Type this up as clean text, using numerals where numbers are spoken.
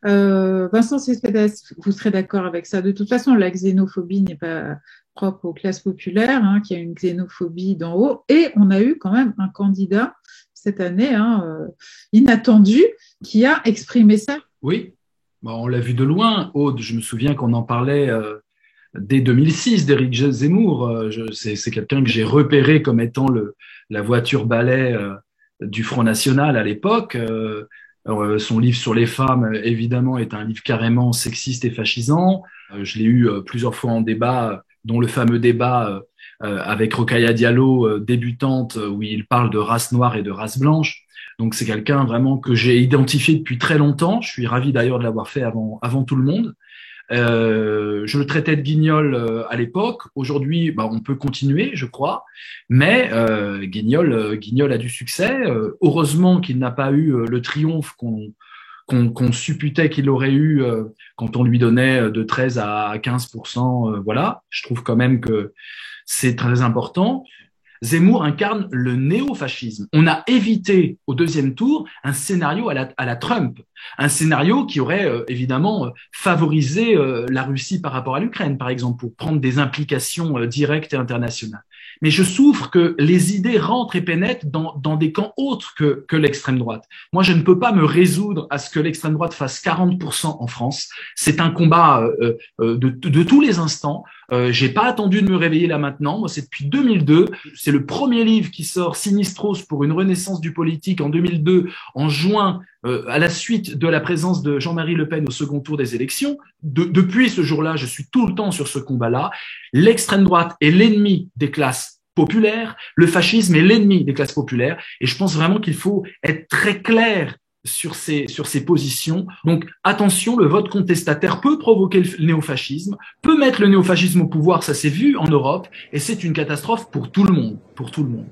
Vincent Cespedes, vous serez d'accord avec ça. De toute façon, la xénophobie n'est pas propre aux classes populaires, hein, qui a une xénophobie d'en haut. Et on a eu quand même un candidat cette année, hein, inattendu, qui a exprimé ça. Oui, bon, on l'a vu de loin. Aude, je me souviens qu'on en parlait dès 2006 d'Éric Zemmour. C'est quelqu'un que j'ai repéré comme étant la voiture balai du Front National à l'époque. Son livre sur les femmes, évidemment, est un livre carrément sexiste et fascisant. Je l'ai eu plusieurs fois en débat, dont le fameux débat avec Rokhaya Diallo, débutante, où il parle de race noire et de race blanche. Donc c'est quelqu'un vraiment que j'ai identifié depuis très longtemps. Je suis ravi d'ailleurs de l'avoir fait avant tout le monde. Je le traitais de guignol à l'époque. Aujourd'hui, bah, on peut continuer, je crois. Mais Guignol a du succès. Heureusement qu'il n'a pas eu le triomphe qu'on supputait qu'il aurait eu quand on lui donnait de 13 à 15%. Voilà, je trouve quand même que c'est très important. Zemmour incarne le néofascisme. On a évité au deuxième tour un scénario à la Trump, un scénario qui aurait évidemment favorisé la Russie par rapport à l'Ukraine, par exemple, pour prendre des implications directes et internationales. Mais je souffre que les idées rentrent et pénètrent dans des camps autres que l'extrême droite. Moi, je ne peux pas me résoudre à ce que l'extrême droite fasse 40% en France. C'est un combat de tous les instants. J'ai pas attendu de me réveiller là maintenant. Moi, c'est depuis 2002. C'est le premier livre qui sort, Sinistros pour une renaissance du politique en 2002, en juin, à la suite de la présence de Jean-Marie Le Pen au second tour des élections. Depuis ce jour-là, je suis tout le temps sur ce combat-là. L'extrême droite est l'ennemi des classes populaires. Le fascisme est l'ennemi des classes populaires. Et je pense vraiment qu'il faut être très clair sur ces positions. Donc attention, le vote contestataire peut provoquer le néofascisme, peut mettre le néofascisme au pouvoir, ça s'est vu en Europe, et c'est une catastrophe pour tout le monde, pour tout le monde.